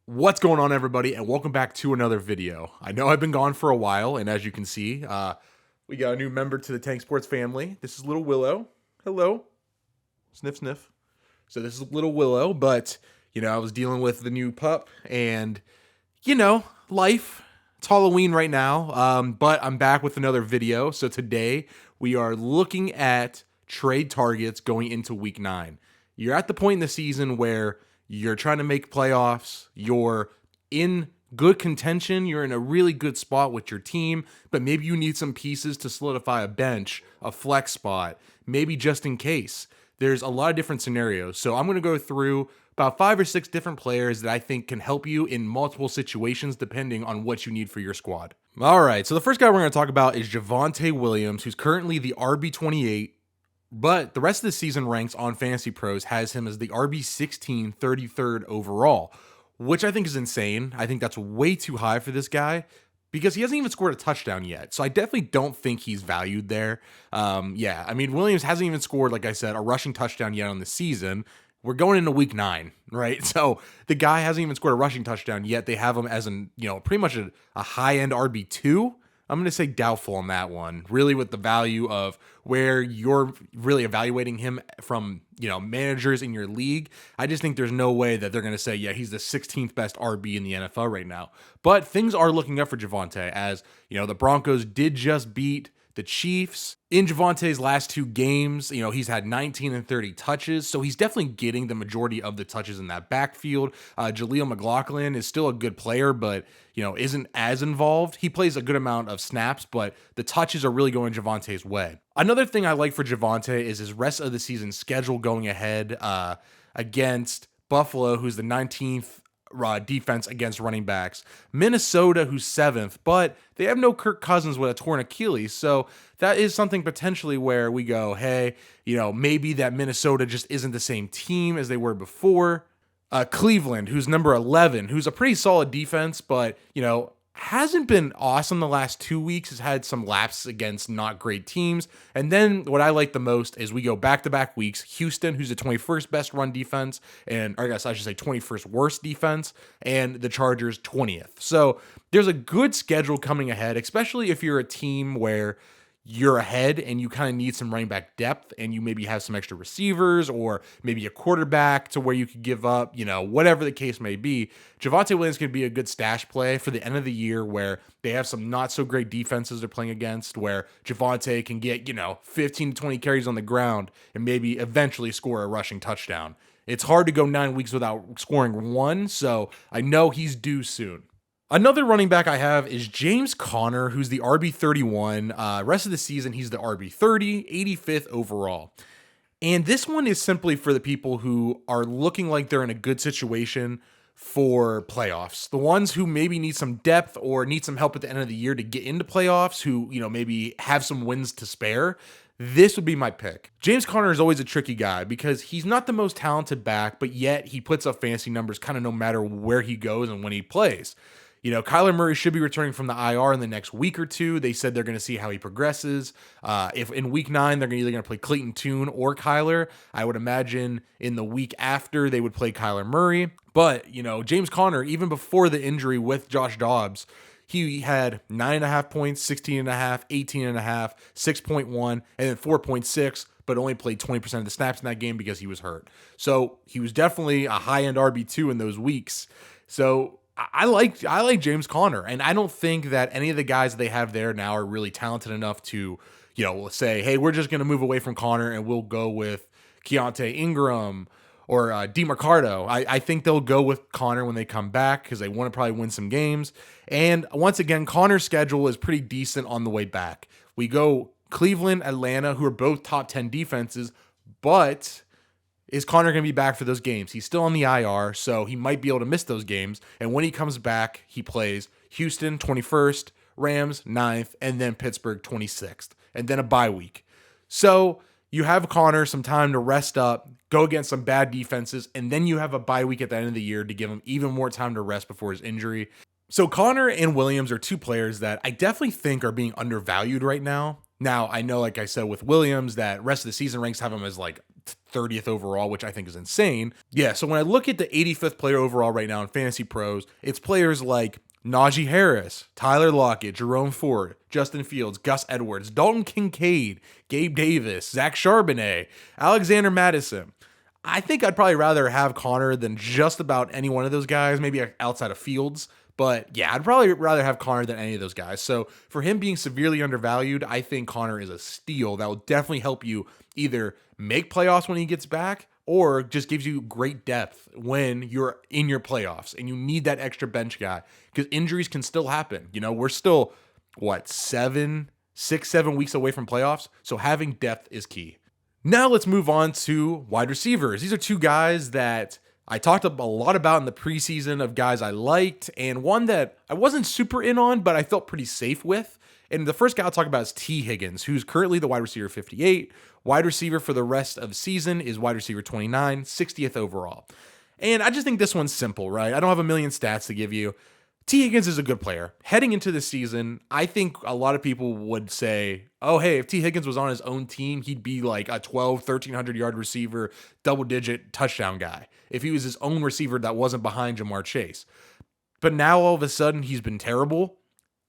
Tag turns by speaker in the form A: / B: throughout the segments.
A: What's going on, everybody, and welcome back to another video. I know I've been gone for a while, and as you can see, we got a new member to the Tank Sports family. This is little Willow. Hello. Sniff, sniff. So this is little Willow, but, I was dealing with the new pup, and, life. It's Halloween right now, but I'm back with another video. So today, we are looking at trade targets going into Week 9. You're at the point in the season where you're trying to make playoffs, you're in good contention, you're in a really good spot with your team, but maybe you need some pieces to solidify a bench, a flex spot, maybe just in case. There's a lot of different scenarios. So I'm going to go through about 5 or 6 different players that I think can help you in multiple situations depending on what you need for your squad. All right, so the first guy we're going to talk about is Javante Williams, who's currently the RB28. But the rest of the season ranks on Fantasy Pros has him as the RB16, 33rd overall, which I think is insane. I think that's way too high for this guy because he hasn't even scored a touchdown yet. So I definitely don't think he's valued there. Williams hasn't even scored, like I said, a rushing touchdown yet on the season. We're going into Week 9, right? So the guy hasn't even scored a rushing touchdown yet. They have him as pretty much a high-end RB2. I'm going to say doubtful on that one, really, with the value of where you're really evaluating him from, managers in your league. I just think there's no way that they're going to say, yeah, he's the 16th best RB in the NFL right now. But things are looking up for Javante as, the Broncos did just beat the Chiefs. In Javante's last 2 games, he's had 19 and 30 touches, so he's definitely getting the majority of the touches in that backfield. Jaleel McLaughlin is still a good player, but, isn't as involved. He plays a good amount of snaps, but the touches are really going Javante's way. Another thing I like for Javante is his rest of the season schedule going ahead against Buffalo, who's the 19th defense against running backs. Minnesota, who's 7th, but they have no Kirk Cousins with a torn Achilles. So that is something potentially where we go, hey, maybe that Minnesota just isn't the same team as they were before. Cleveland, who's number 11, who's a pretty solid defense, but, hasn't been awesome the last 2 weeks, has had some lapses against not great teams. And then what I like the most is we go back-to-back weeks. Houston, who's the 21st best run defense, or I guess I should say 21st worst defense, and the Chargers 20th. So there's a good schedule coming ahead, especially if you're a team where you're ahead and you kind of need some running back depth and you maybe have some extra receivers or maybe a quarterback to where you could give up, whatever the case may be. Javante Williams could be a good stash play for the end of the year where they have some not so great defenses they're playing against where Javante can get, 15 to 20 carries on the ground and maybe eventually score a rushing touchdown. It's hard to go 9 weeks without scoring one, so I know he's due soon. Another running back I have is James Conner, who's the RB31. Rest of the season, he's the RB30, 85th overall. And this one is simply for the people who are looking like they're in a good situation for playoffs. The ones who maybe need some depth or need some help at the end of the year to get into playoffs, who, maybe have some wins to spare. This would be my pick. James Conner is always a tricky guy because he's not the most talented back, but yet he puts up fantasy numbers kind of no matter where he goes and when he plays. Kyler Murray should be returning from the IR in the next week or two. They said they're going to see how he progresses. If in week 9, they're either going to play Clayton Tune or Kyler. I would imagine in the week after, they would play Kyler Murray. But, James Conner, even before the injury with Josh Dobbs, he had 9.5 points, 16.5, 18.5, 6.1, and then 4.6, but only played 20% of the snaps in that game because he was hurt. So he was definitely a high-end RB2 in those weeks. So I like James Conner, and I don't think that any of the guys they have there now are really talented enough to, say, hey, we're just going to move away from Conner and we'll go with Keontae Ingram or DeMarcado. I think they'll go with Conner when they come back because they want to probably win some games. And once again, Conner's schedule is pretty decent on the way back. We go Cleveland, Atlanta, who are both top 10 defenses, but is Conner going to be back for those games? He's still on the IR, so he might be able to miss those games. And when he comes back, he plays Houston 21st, Rams 9th, and then Pittsburgh 26th, and then a bye week. So you have Conner some time to rest up, go against some bad defenses, and then you have a bye week at the end of the year to give him even more time to rest before his injury. So Conner and Williams are 2 players that I definitely think are being undervalued right now. Now, I know, like I said, with Williams, that rest of the season ranks have him as like 30th overall, which I think is insane. Yeah, so when I look at the 85th player overall right now in Fantasy Pros, it's players like Najee Harris, Tyler Lockett, Jerome Ford, Justin Fields, Gus Edwards, Dalton Kincaid, Gabe Davis, Zach Charbonnet, Alexander Madison. I think I'd probably rather have Connor than just about any one of those guys, maybe outside of Fields. But yeah, I'd probably rather have Connor than any of those guys. So for him being severely undervalued, I think Connor is a steal that will definitely help you either make playoffs when he gets back or just gives you great depth when you're in your playoffs and you need that extra bench guy because injuries can still happen. You know, we're still, 6-7 weeks away from playoffs. So having depth is key. Now let's move on to wide receivers. These are two guys that I talked a lot about in the preseason of guys I liked, and one that I wasn't super in on, but I felt pretty safe with. And the first guy I'll talk about is T. Higgins, who's currently the wide receiver 58. Wide receiver for the rest of the season is wide receiver 29, 60th overall. And I just think this one's simple, right? I don't have a million stats to give you. T. Higgins is a good player. Heading into the season, I think a lot of people would say, oh, hey, if T. Higgins was on his own team, he'd be like a 1,300 yard receiver, double-digit touchdown guy. If he was his own receiver that wasn't behind Jamar Chase. But now all of a sudden he's been terrible,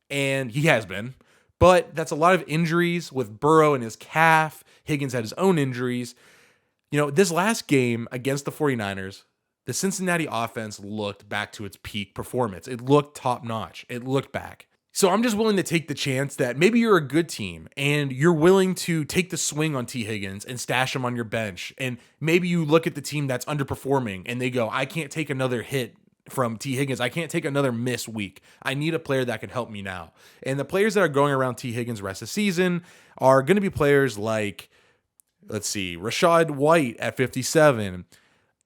A: and he has been. But that's a lot of injuries with Burrow and his calf. Higgins had his own injuries. You know, this last game against the 49ers, the Cincinnati offense looked back to its peak performance. It looked top-notch. It looked back. So I'm just willing to take the chance that maybe you're a good team and you're willing to take the swing on T. Higgins and stash him on your bench. And maybe you look at the team that's underperforming and they go, I can't take another hit from T. Higgins. I can't take another miss week. I need a player that can help me now. And the players that are going around T. Higgins rest of the season are going to be players like, Rachaad White at 57,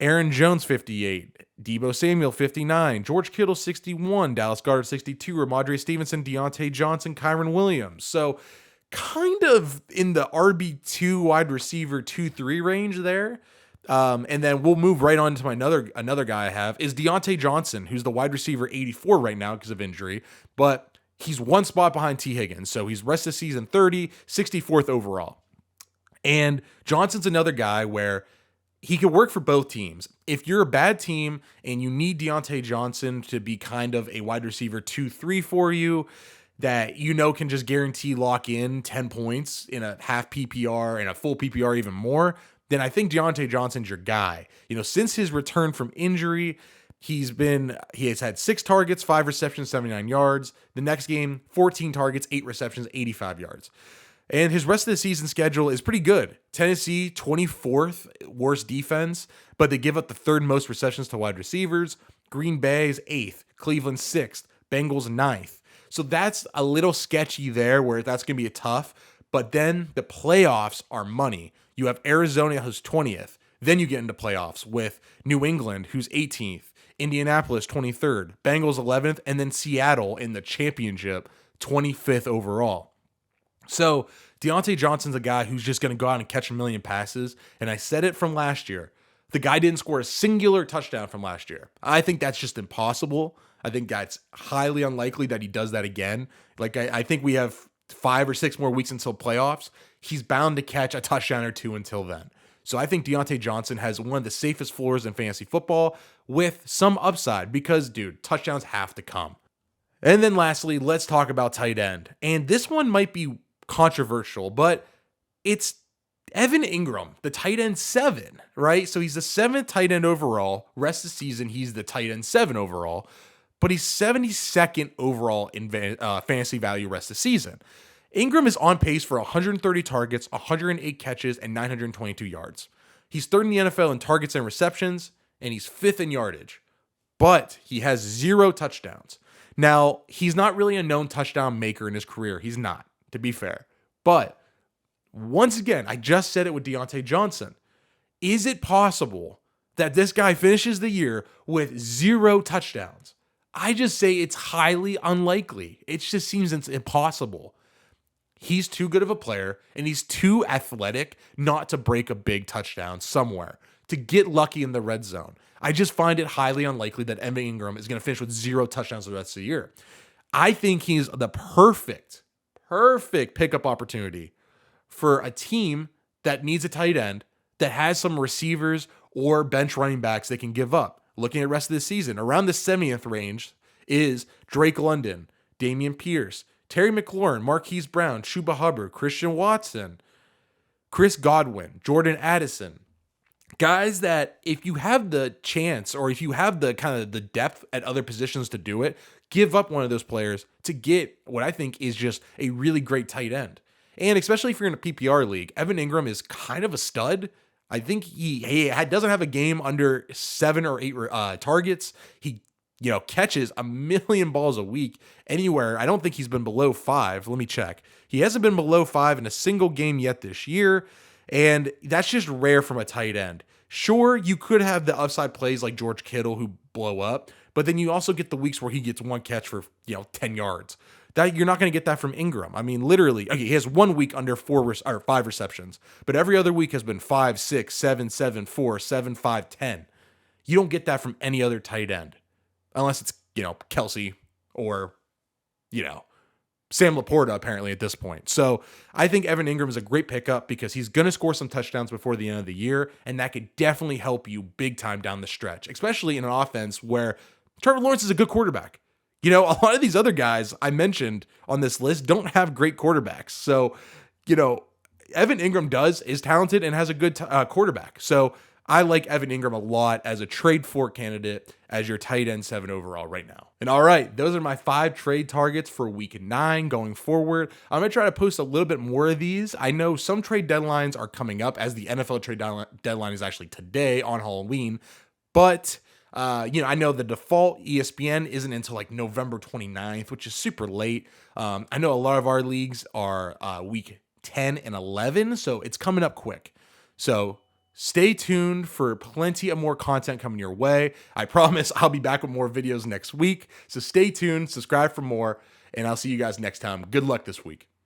A: Aaron Jones, 58, Deebo Samuel, 59, George Kittle, 61, Dallas Goedert, 62, Ramondre Stevenson, Deontay Johnson, Kyron Williams. So kind of in the RB2 wide receiver 2-3 range there. And then we'll move right on to my another guy I have is Deontay Johnson, who's the wide receiver 84 right now because of injury, but he's one spot behind T. Higgins. So he's rest of season 30, 64th overall. And Johnson's another guy where he could work for both teams. If you're a bad team and you need Deontay Johnson to be kind of a wide receiver 2-3 for you that you know can just guarantee lock in 10 points in a half PPR and a full PPR even more, then I think Deontay Johnson's your guy. You know, since his return from injury, he has had 6 targets, 5 receptions, 79 yards. The next game, 14 targets, 8 receptions, 85 yards. And his rest of the season schedule is pretty good. Tennessee, 24th worst defense, but they give up the 3rd most receptions to wide receivers. Green Bay is 8th. Cleveland 6th. Bengals 9th. So that's a little sketchy there where that's going to be tough. But then the playoffs are money. You have Arizona who's 20th. Then you get into playoffs with New England who's 18th. Indianapolis 23rd. Bengals 11th. And then Seattle in the championship 25th overall. So Deontay Johnson's a guy who's just going to go out and catch a million passes. And I said it from last year. The guy didn't score a singular touchdown from last year. I think that's just impossible. I think that's highly unlikely that he does that again. Like I think we have 5 or 6 more weeks until playoffs. He's bound to catch a touchdown or 2 until then. So I think Deontay Johnson has one of the safest floors in fantasy football with some upside because, dude, touchdowns have to come. And then lastly, let's talk about tight end. And this one might be controversial, but it's Evan Ingram, the tight end 7, right? So he's the 7th tight end overall. Rest of the season, he's the tight end 7 overall, but he's 72nd overall in fantasy value rest of the season. Ingram is on pace for 130 targets, 108 catches, and 922 yards. He's 3rd in the NFL in targets and receptions, and he's 5th in yardage, but he has 0 touchdowns. Now, he's not really a known touchdown maker in his career. He's not, to be fair. But once again, I just said it with Deontay Johnson. Is it possible that this guy finishes the year with 0 touchdowns? I just say it's highly unlikely. It just seems impossible. He's too good of a player, and he's too athletic not to break a big touchdown somewhere, to get lucky in the red zone. I just find it highly unlikely that Evan Ingram is going to finish with 0 touchdowns the rest of the year. I think he's the perfect pickup opportunity for a team that needs a tight end that has some receivers or bench running backs they can give up. Looking at the rest of the season, around the 70th range is Drake London, Damian Pierce, Terry McLaurin, Marquise Brown, Chuba Hubbard, Christian Watson, Chris Godwin, Jordan Addison. Guys that if you have the chance or if you have the kind of the depth at other positions to do it, give up one of those players to get what I think is just a really great tight end. And especially if you're in a PPR league, Evan Ingram is kind of a stud. I think he doesn't have a game under 7 or 8 targets. He catches a million balls a week anywhere. I don't think he's been below 5. Let me check. He hasn't been below 5 in a single game yet this year. And that's just rare from a tight end. Sure, you could have the upside plays like George Kittle who blow up, but then you also get the weeks where he gets one catch for 10 yards. That you're not going to get that from Ingram. I mean, literally, okay, he has 1 week under 5 receptions, but every other week has been 5, 6, 7, 7, 4, 7, 5, 10. You don't get that from any other tight end, unless it's Kelsey or Sam Laporta apparently at this point. So I think Evan Ingram is a great pickup because he's going to score some touchdowns before the end of the year, and that could definitely help you big time down the stretch, especially in an offense where Trevor Lawrence is a good quarterback. A lot of these other guys I mentioned on this list don't have great quarterbacks. So, Evan Ingram is talented and has a good quarterback. So I like Evan Ingram a lot as a trade for candidate as your tight end 7 overall right now. And all right, those are my 5 trade targets for week 9 going forward. I'm going to try to post a little bit more of these. I know some trade deadlines are coming up, as the NFL trade deadline is actually today on Halloween. But, I know the default ESPN isn't until like November 29th, which is super late. I know a lot of our leagues are week 10 and 11, so it's coming up quick. So stay tuned for plenty of more content coming your way. I promise I'll be back with more videos next week. So stay tuned, subscribe for more, and I'll see you guys next time. Good luck this week.